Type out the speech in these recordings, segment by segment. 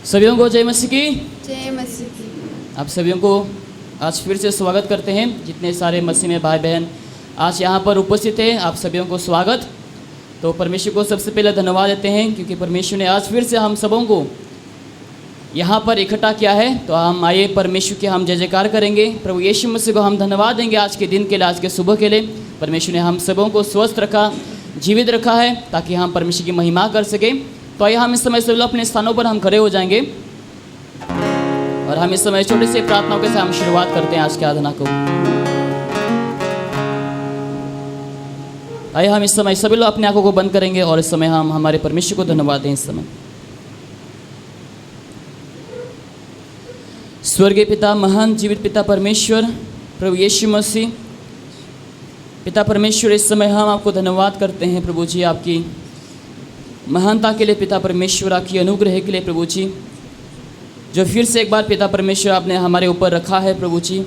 सभी को जय मसीह की। जय मसीह की। आप सभी को आज फिर से स्वागत करते हैं। जितने सारे मसीह में भाई बहन आज यहाँ पर उपस्थित हैं, आप सभी को स्वागत। तो परमेश्वर को सबसे पहले धन्यवाद देते हैं क्योंकि परमेश्वर ने आज फिर से हम सबों को यहाँ पर इकट्ठा किया है। तो हम आइए परमेश्वर के हम जय जयकार करेंगे। प्रभु यीशु मसीह को हम धन्यवाद देंगे आज के दिन के लिए, आज के सुबह के लिए। परमेश्वर ने हम सबों को स्वस्थ रखा, जीवित रखा है ताकि हम परमेश्वर की महिमा कर सकें। तो आइए हम इस समय से अपने स्थानों पर हम खड़े हो जाएंगे और हम इस समय छोटे से प्रार्थनाओं के साथ हम शुरुआत करते हैं आज की आराधना को। आइए हम इस समय सभी लोग अपनी आंखों को बंद करेंगे और इस समय हम हमारे परमेश्वर को धन्यवाद दें। इस समय स्वर्गीय पिता, महान जीवित पिता परमेश्वर, प्रभु यीशु मसीह, पिता परमेश्वर, इस समय हम आपको धन्यवाद करते हैं प्रभु जी, आपकी महानता के लिए पिता परमेश्वर, आपकी अनुग्रह के लिए प्रभु जी, जो फिर से एक बार पिता परमेश्वर आपने हमारे ऊपर रखा है प्रभु जी।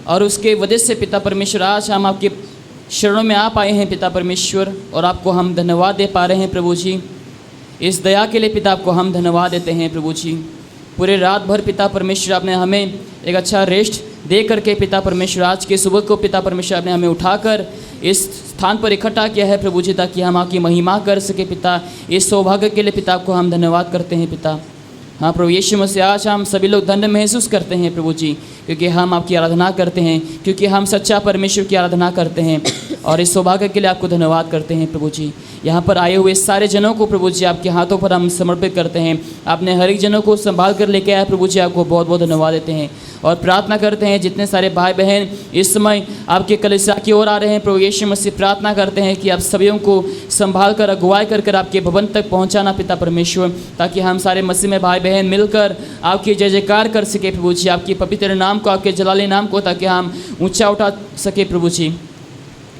और उसके वजह से पिता परमेश्वर आज हम आपके शरणों में आप आए हैं पिता परमेश्वर, और आपको हम धन्यवाद दे पा रहे हैं प्रभु जी। इस दया के लिए पिता आपको हम धन्यवाद देते हैं प्रभु जी। पूरे रात भर पिता परमेश्वर आपने हमें एक अच्छा रेस्ट दे करके पिता परमेश्वर आज के सुबह को पिता परमेश्वर आपने हमें उठाकर इस स्थान पर इकट्ठा किया है प्रभु जी, ताकि हम आपकी महिमा कर सके पिता। इस सौभाग्य के लिए पिता आपको हम धन्यवाद करते हैं पिता। हाँ प्रभु यीशु मसीह, आज हम सभी लोग धन्य महसूस करते हैं प्रभु जी, क्योंकि हम आपकी आराधना करते हैं, क्योंकि हम सच्चा परमेश्वर की आराधना करते हैं। और इस सौभाग्य के लिए आपको धन्यवाद करते हैं प्रभु जी। यहाँ पर आए हुए सारे जनों को प्रभु जी आपके हाथों पर हम समर्पित करते हैं। आपने हर एक जनों को संभाल कर लेके आया प्रभु जी, आपको बहुत बहुत धन्यवाद देते हैं और प्रार्थना करते हैं जितने सारे भाई बहन इस समय आपके कलीसिया की ओर आ रहे हैं प्रभु यीशु मसीह, प्रार्थना करते हैं कि आप सभी को संभाल कर अगुवाई कर आपके भवन तक पहुँचाना पिता परमेश्वर, ताकि हम सारे मसीह में भाई बहन मिलकर आपकी जय जयकार कर सके प्रभु जी, आपके पवित्र नाम को, आपके जलाली नाम को, ताकि हम ऊंचा उठा सके प्रभु जी।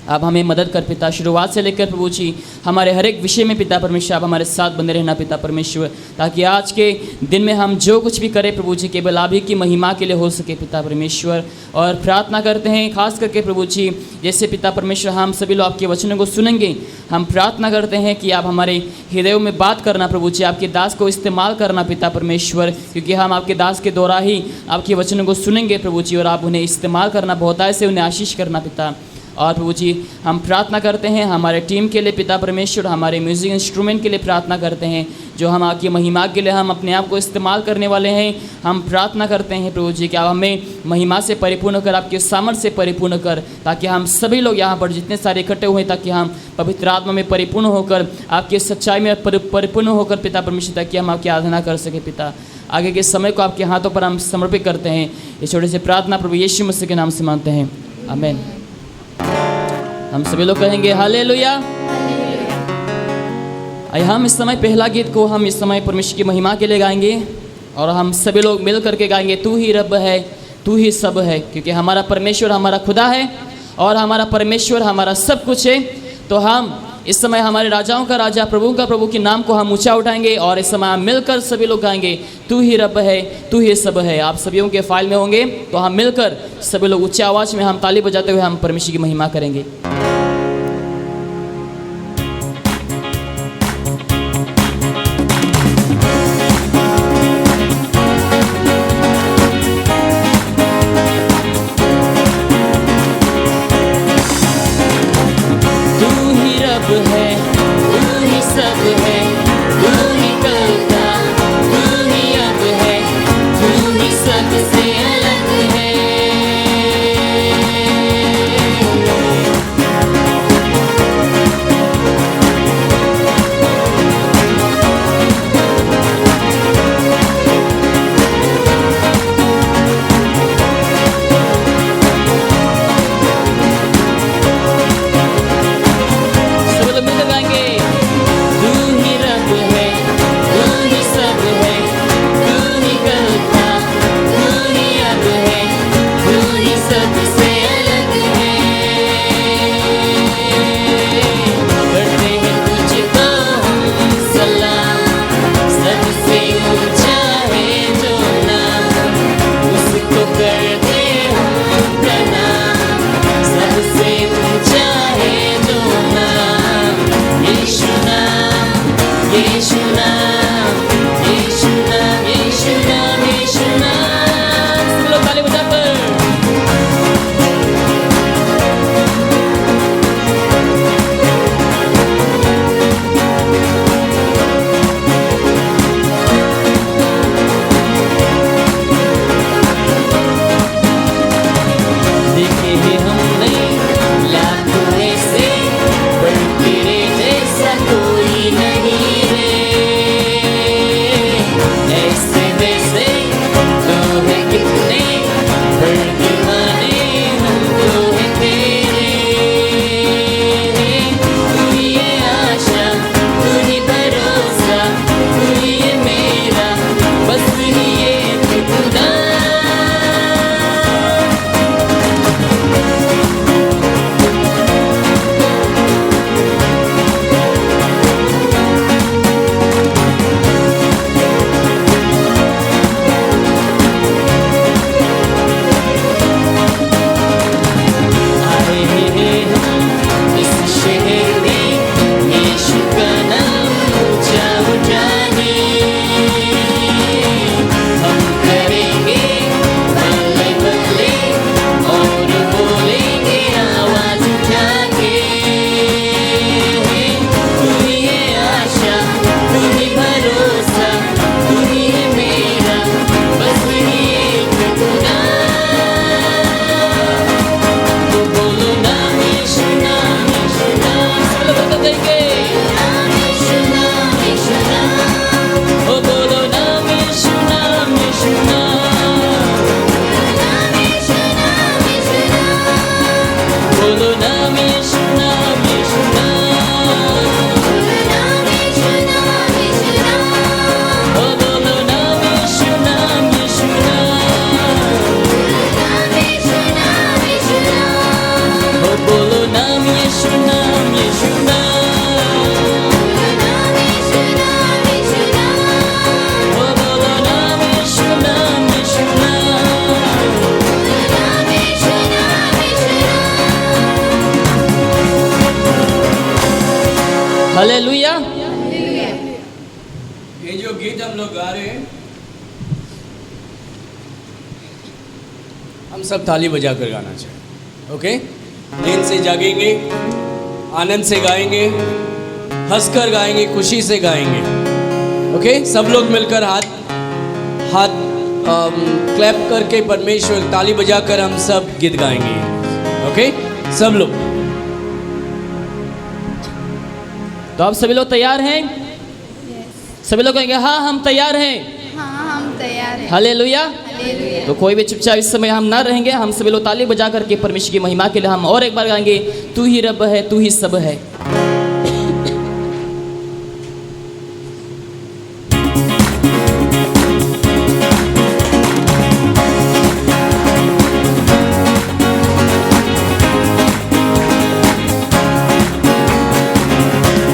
आप हमें मदद कर पिता, शुरुआत से लेकर प्रभु जी हमारे हर एक विषय में पिता परमेश्वर आप हमारे साथ बने रहना पिता परमेश्वर, ताकि आज के दिन में हम जो कुछ भी करें प्रभु जी केवल आप ही की महिमा के लिए हो सके पिता परमेश्वर। और प्रार्थना करते हैं खास करके प्रभु जी, जैसे पिता परमेश्वर हम सभी लोग आपके वचनों को सुनेंगे, हम प्रार्थना करते हैं कि आप हमारे हृदयों में बात करना प्रभु जी, आपके दास को इस्तेमाल करना पिता परमेश्वर, क्योंकि हम आपके दास के द्वारा ही आपके वचनों को सुनेंगे प्रभु जी, और आप उन्हें इस्तेमाल करना, बहुतायत से उन्हें आशीष करना पिता। और प्रभु जी हम प्रार्थना करते हैं हमारे टीम के लिए पिता परमेश्वर, हमारे म्यूजिक इंस्ट्रूमेंट के लिए प्रार्थना करते हैं, जो हम आपकी महिमा के लिए हम अपने आप को इस्तेमाल करने वाले हैं। हम प्रार्थना करते हैं प्रभु जी कि आप हमें महिमा से परिपूर्ण कर, आपके सामर्थ्य से परिपूर्ण कर, ताकि हम सभी लोग यहाँ पर जितने सारे इकट्ठे हुए हैं, ताकि हम पवित्र आत्मा में परिपूर्ण होकर, आपके सच्चाई में परिपूर्ण होकर पिता परमेश्वर, ताकि हम आपकी आराधना कर सके पिता। आगे के समय को आपके हाथों पर हम समर्पित करते हैं। इस छोटे से प्रार्थना प्रभु यीशु मसीह के नाम से मांगते हैं, आमीन। हम सभी लोग कहेंगे हालेलुया। आइए हम इस समय पहला गीत को हम इस समय परमेश्वर की महिमा के लिए गाएंगे, और हम सभी लोग मिल करके गाएंगे, तू ही रब है, तू ही सब है, क्योंकि हमारा परमेश्वर हमारा खुदा है और हमारा परमेश्वर हमारा सब कुछ है। तो हम इस समय हमारे राजाओं का राजा, प्रभु का प्रभु के नाम को हम ऊंचा उठाएंगे और इस समय हम मिलकर सभी लोग गाएंगे, तू ही रब है, तू ही सब है। आप सभी के फाइल में होंगे, तो हम मिलकर सभी लोग ऊंची आवाज में हम ताली बजाते हुए हम परमेश्वर की महिमा करेंगे। सबसे अलग है। ऐसे वैसे तो है कितने पर दीवाने हम तो है तेरे। तू ही है आशा, तू ही भरोसा, तू ही है मेरा, बस तू ही है तू खुदा। आए हैं हम इस शहर में, यीशु का नाम ऊंचा उठाने। हम करेंगे बल्ले बल्ले और बोलेंगे आवाज उठा के। तू ही है आशा, तू ही भरोसा, तू ही है मेरा, बस तू ही एक खुदा। तो बोलो नाम यीशु, नाम यीशु, नाम सब लोग बताएंगे। नाम यीशु, नाम यीशु, नाम। ओ बोलो नाम यीशु, नाम यीशु, नाम। नाम यीशु, नाम यीशु, नाम। बोलो नाम यीशु, नाम यीशु, नाम। नाम यीशु, नाम यीशु, नाम। ओ बोलो नाम यीशु, नाम यीशु, नाम। नाम यीशु, नाम यीशु, नाम। ओ बोलो नाम यीशु, नाम यीशु, नाम। नाम यीशु, नाम यीशु, नाम। ओ बोलो नाम यीशु, नाम यीशु, नाम। नाम यीशु, नाम यीशु, नाम। हालेलुया। ये जो गीत हम लोग गा रहे हैं, हम सब ताली बजा कर गाना चाहिए। ओके, नींद से जागेंगे, आनंद से गाएंगे, हंसकर गाएंगे, खुशी से गाएंगे। ओके, सब लोग मिलकर हाथ क्लैप करके परमेश्वर ताली बजाकर हम सब गीत गाएंगे। ओके, सब लोग। तो आप सभी लोग तैयार हैं? सभी लोग कहेंगे हाँ हम तैयार हैं। हाँ हम तैयार हैं। हालेलुया। हालेलुया। तो कोई भी चुपचाप इस समय हम ना रहेंगे, हम सभी लोग ताली बजा करके परमेश्वर की महिमा के लिए हम और एक बार गाएंगे, तू ही रब है, तू ही सब है।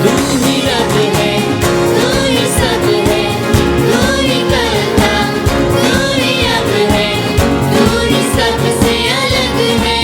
तू ही रब है, तू ही सब है, तू ही करता, तू ही अब है, तू ही सबसे अलग है।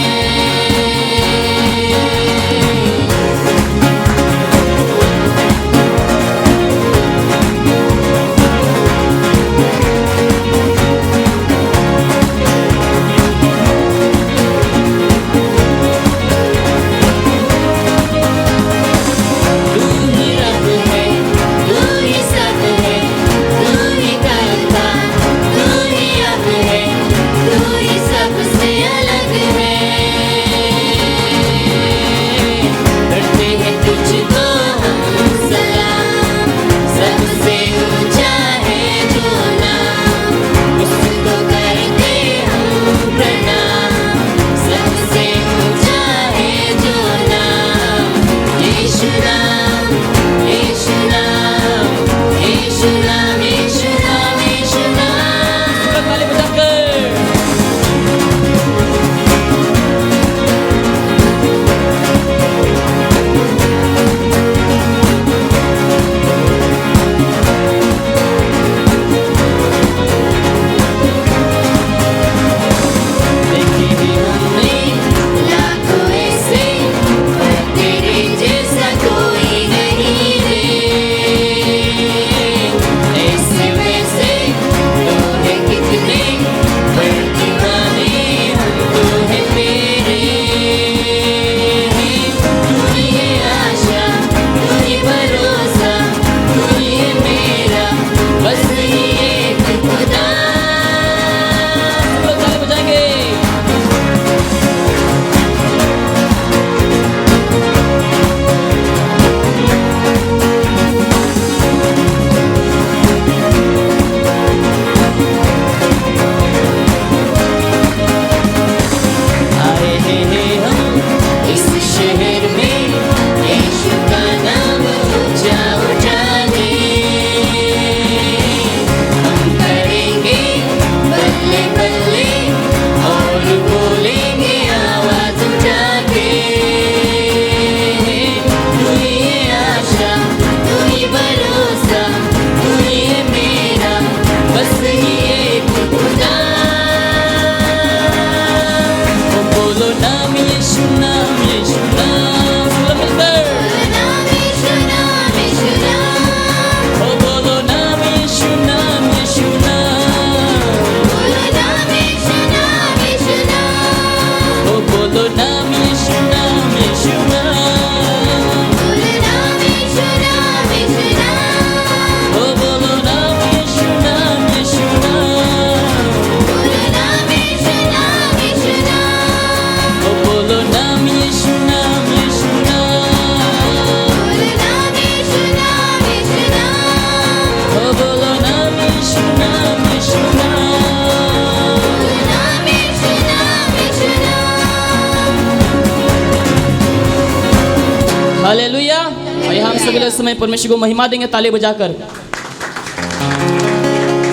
इस समय परमेश्वर को महिमा देंगे ताली बजाकर।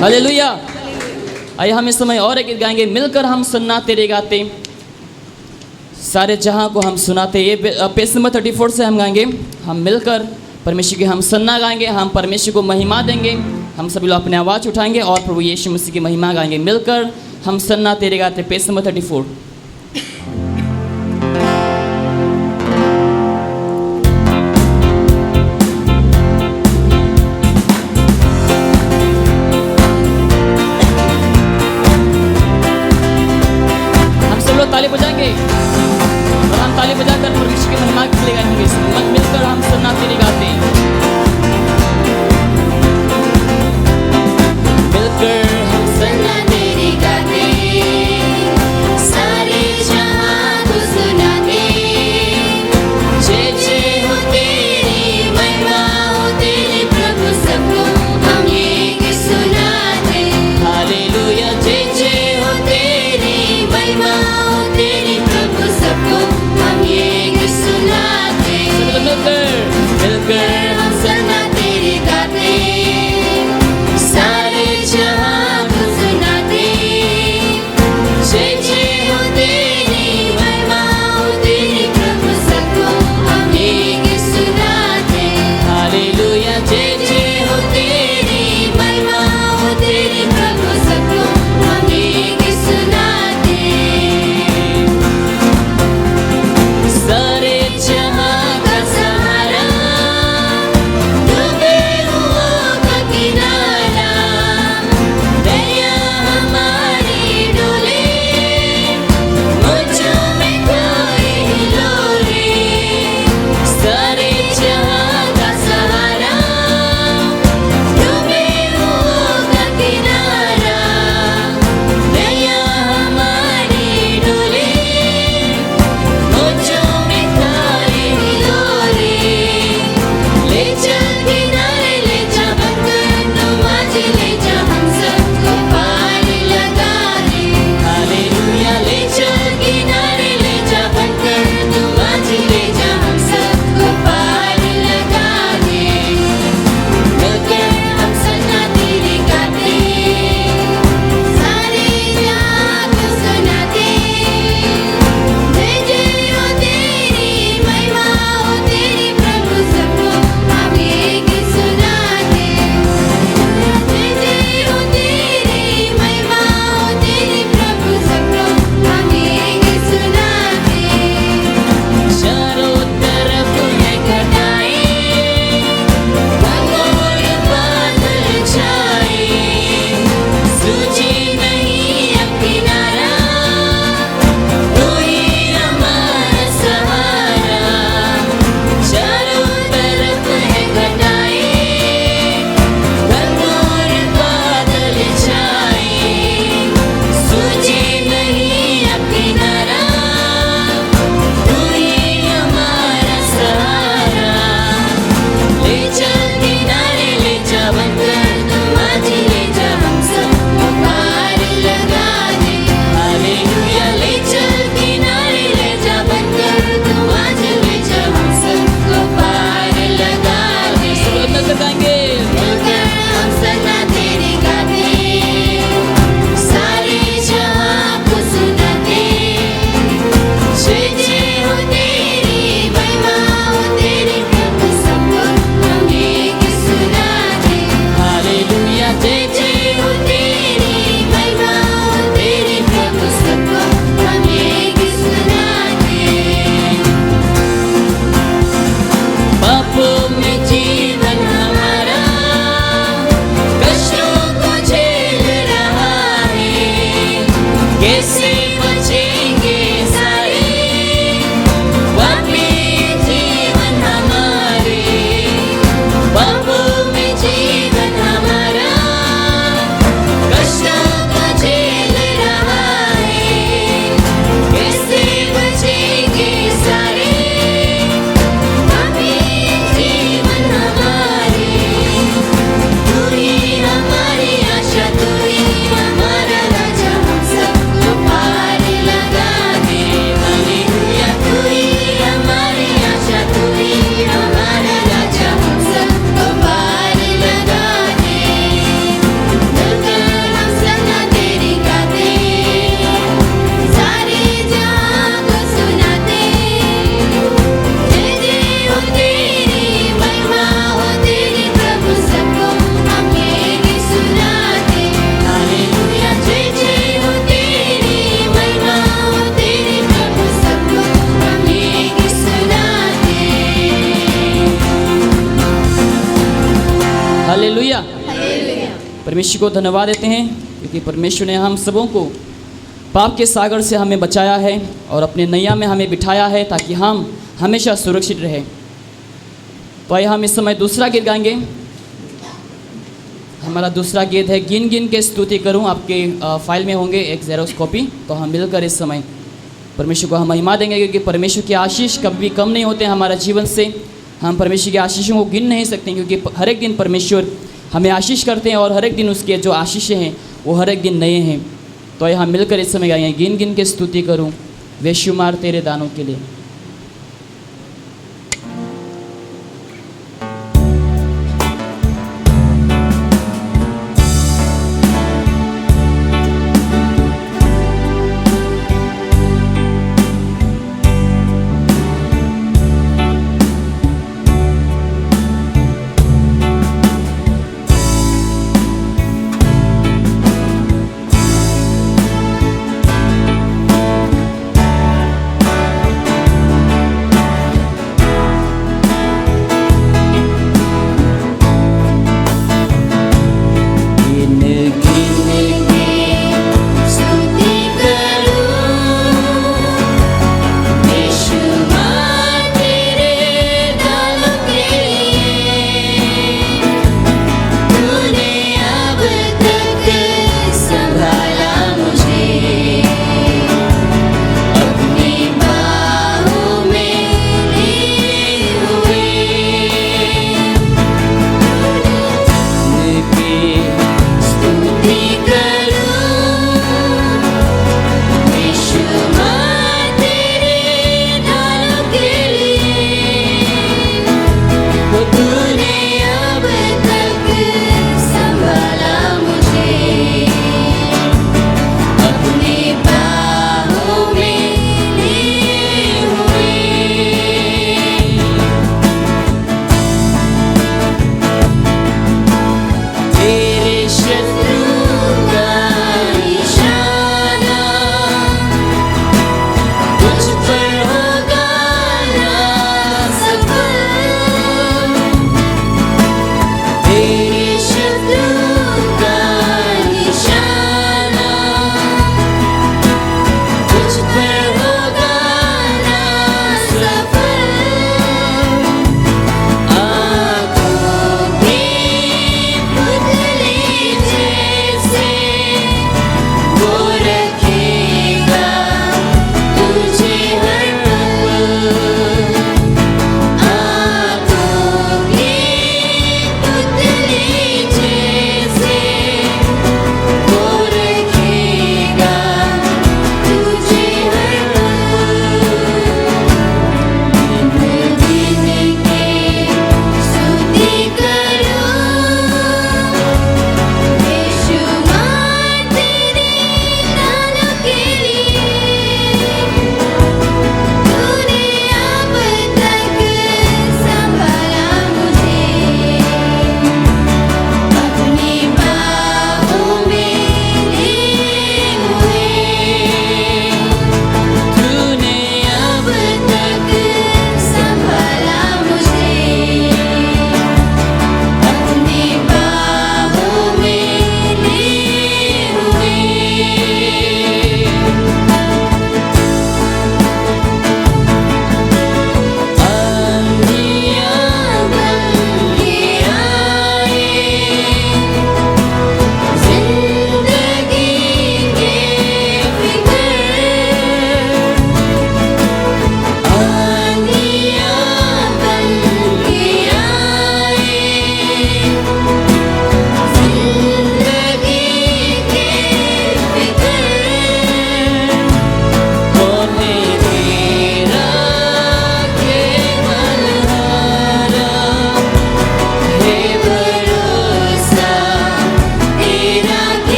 हालेलुया। आइए हम इस समय और एक गीत गाएंगे, मिलकर हम सुनना तेरे गाते सारे जहां को हम सुनाते। ये पेज नंबर 34 से हम गाएंगे, हम मिलकर परमेश्वर की हम सन्ना गाएंगे, हम परमेश्वर को महिमा देंगे। हम सभी लोग अपने आवाज़ उठाएंगे और प्रभु यीशु मसीह की महिमा गाएंगे। मिलकर हम सन्ना तेरे गाते, पेज नंबर 34। हम सब लोग ताली बजाएंगे और हम ताली बजाकर परमेश्वर की महिमा के लिए गाएंगे। मिलकर हम सन्ना तेरे गाते, मिलकर हम सन्ना तेरे गाते सारे परमेश्वर को धन्यवाद देते हैं क्योंकि परमेश्वर ने हम सबों को पाप के सागर से हमें बचाया है और अपने नैया में हमें बिठाया है ताकि हम हमेशा सुरक्षित रहें। तो आइए हम इस समय दूसरा गीत गाएंगे। हमारा दूसरा गीत है गिन गिन के स्तुति करूं। आपके फाइल में होंगे एक जेरोक्स कॉपी। तो हम मिलकर इस समय परमेश्वर को हम महिमा देंगे क्योंकि परमेश्वर की आशीष कभी भी कम नहीं होते हमारा जीवन से। हम परमेश्वर की आशीषों को गिन नहीं सकते क्योंकि हर एक दिन परमेश्वर हमें आशीष करते हैं और हर एक दिन उसके जो आशीषें हैं वो हर एक दिन नए हैं। तो आइए हम मिलकर इस समय गाएंगे गिन गिन के स्तुति करूं बेशुमार तेरे दानों के लिए।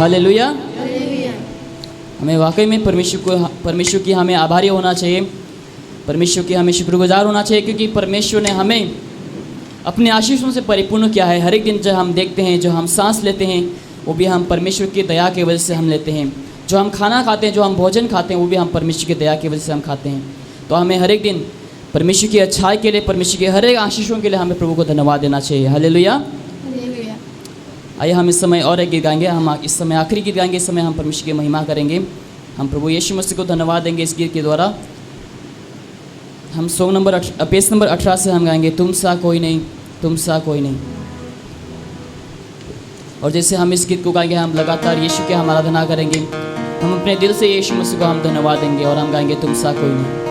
हालेलुया। हालेलुया। हमें वाकई में परमेश्वर की हमें आभारी होना चाहिए, परमेश्वर की हमें शुक्रगुजार होना चाहिए, क्योंकि परमेश्वर ने हमें अपने आशीषों से परिपूर्ण किया है। हर एक दिन जो हम देखते हैं, जो हम सांस लेते हैं, वो भी हम परमेश्वर की दया की वजह से हम लेते हैं। जो हम खाना खाते हैं, जो हम भोजन खाते हैं, वो भी हम परमेश्वर की दया की वजह से हम खाते हैं। तो हमें हर एक दिन परमेश्वर की अच्छाई के लिए, परमेश्वर के हर एक आशीषों के लिए हमें प्रभु को धन्यवाद देना चाहिए। हालेलुया। हालेलुया। आइए हम इस समय और एक गीत गाएंगे। हम इस समय आखिरी गीत गाएंगे। इस समय हम परमेश्वर की महिमा करेंगे। हम प्रभु यीशु मसीह को धन्यवाद देंगे इस गीत के द्वारा। हम सॉन्ग नंबर पेज नंबर 18 से हम गाएंगे, तुम सा कोई नहीं, तुम सा कोई नहीं। और जैसे हम इस गीत को गाएंगे, हम लगातार यीशु की हम आराधना करेंगे। हम अपने दिल से यीशु मसीह को हम धन्यवाद देंगे और हम गाएंगे, तुम सा कोई नहीं।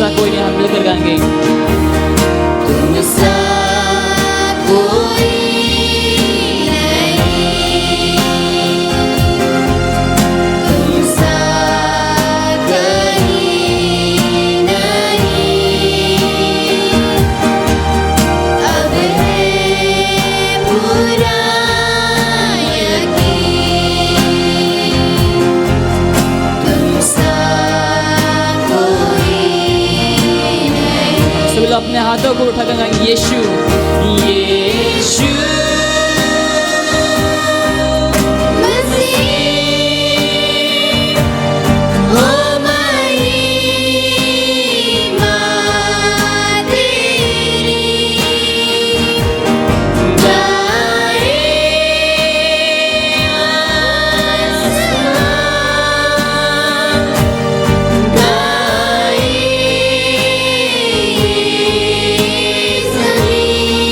कोई नहीं, हम मिलकर गाएंगे, तुम सा कोई नहीं, तुम सा कहीं नहीं, अब है पूरा यकीन, तुम सा अपने हाथों को उठाकर गाएंगे, यीशु यीशु मसीह हो महिमा तेरी, गाए आसमान, गाए ज़मीन,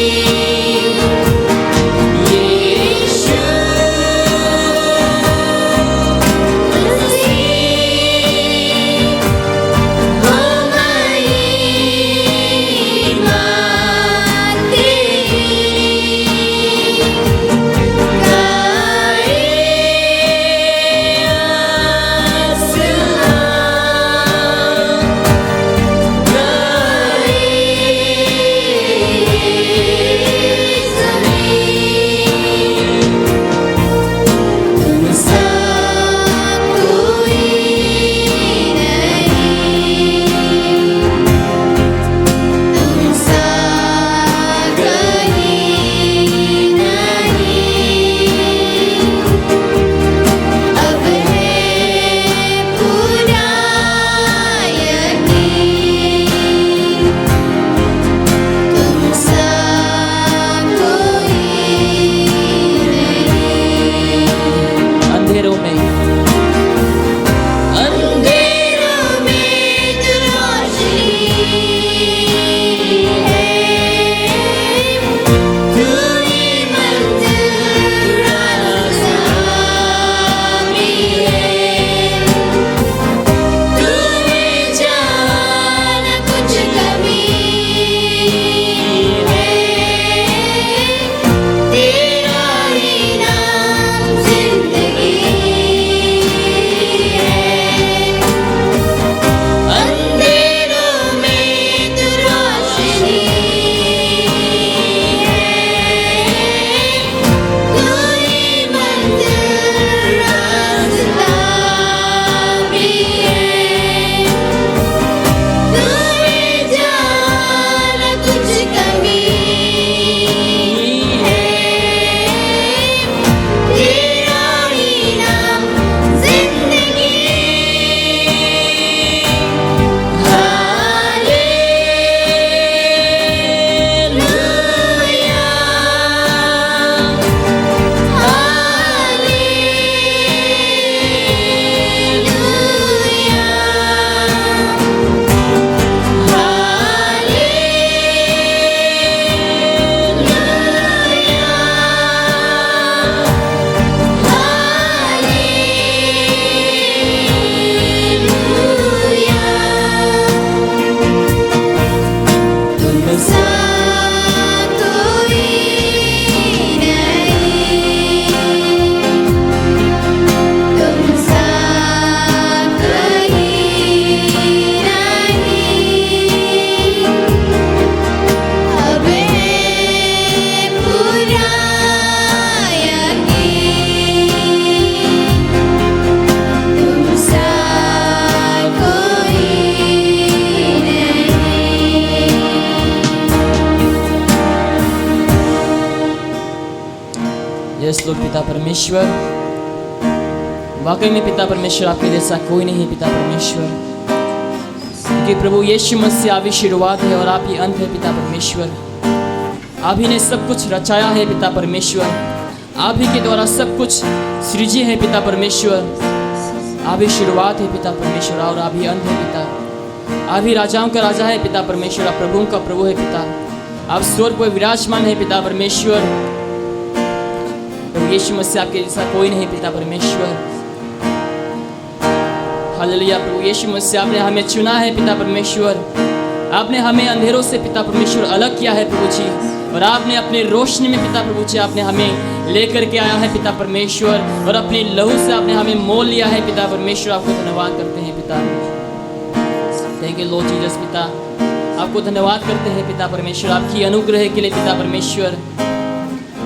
सा कोई नहीं, तुम सा कहीं नहीं। अब है पूरा यकीन, तुम सा कोई नहीं। यस लोग पिता परमेश्वर, वाकई में पिता परमेश्वर आपके जैसा कोई नहीं है पिता परमेश्वर, क्योंकि प्रभु यीशु मसीह आप ही शुरुआत है और आप ही अंत है पिता परमेश्वर। आप ही ने सब कुछ रचाया है पिता परमेश्वर, आप ही के द्वारा सब कुछ सृजी है पिता परमेश्वर। आप ही शुरुआत है पिता परमेश्वर और आप ही अंत है पिता। आप ही राजाओं का राजा है पिता परमेश्वर, आप प्रभुओं का प्रभु है पिता। आप स्वर्ग पर विराजमान है पिता परमेश्वर। प्रभु यीशु मसीह आपके जैसा कोई नहीं पिता परमेश्वर। हालेलुया। प्रभु यीशु मसीह आपने हमें चुना है पिता परमेश्वर, आपने हमें अंधेरों से पिता परमेश्वर अलग किया है प्रभु जी, और आपने अपने रोशनी में पिता प्रभु जी आपने हमें लेकर के आया है पिता परमेश्वर, और अपने लहू से आपने हमें मोल लिया है पिता परमेश्वर। आपको धन्यवाद करते हैं पिता। थैंक यू लॉर्ड जीसस पिता, आपको धन्यवाद करते हैं पिता परमेश्वर, आपकी अनुग्रह के लिए पिता परमेश्वर,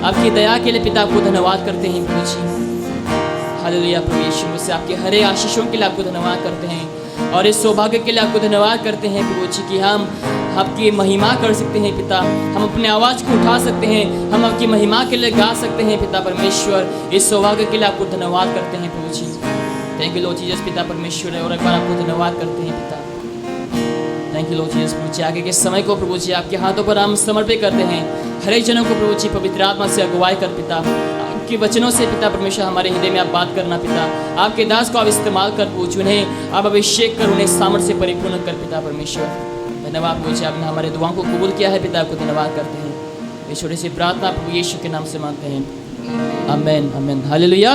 आपकी दया के लिए पिता आपको धन्यवाद करते हैं प्रभु जी। हालेलुया। प्रभु यीशु मसीह आपके हरे आशीषों के लिए आपको धन्यवाद करते हैं, और इस सौभाग्य के लिए आपको धन्यवाद करते हैं प्रभु जी कि हम आपकी महिमा कर सकते हैं पिता, हम अपने आवाज़ को उठा सकते हैं, हम आपकी महिमा के लिए गा सकते हैं पिता परमेश्वर। इस सौभाग्य के लिए आपको धन्यवाद करते हैं प्रभु जी। थैंक यू लॉर्ड जीसस पिता परमेश्वर, और एक बार आपको धन्यवाद करते हैं पिता। थैंक यू लॉर्ड जीसस प्रभु जी। आगे के समय को प्रभु जी आपके हाथों पर हम समर्पित करते हैं। हर एक जनों को प्रभु जी पवित्र आत्मा से अगुवाई कर पिता, आपके वचनों से पिता परमेश्वर हमारे हृदय में आप बात करना पिता। आपके दास को आप इस्तेमाल कर प्रभु, उन्हें आप अभिषेक कर, उन्हें सामर्थ्य से परिपूर्ण कर पिता परमेश्वर। धन्यवाद प्रभु जी, आपने हमारे दुआओं को कबूल किया है पिता, आपको धन्यवाद करते हैं। ये छोटी सी प्रार्थना प्रभु यीशु के नाम से मांगते हैं, आमीन आमीन। हालेलुया।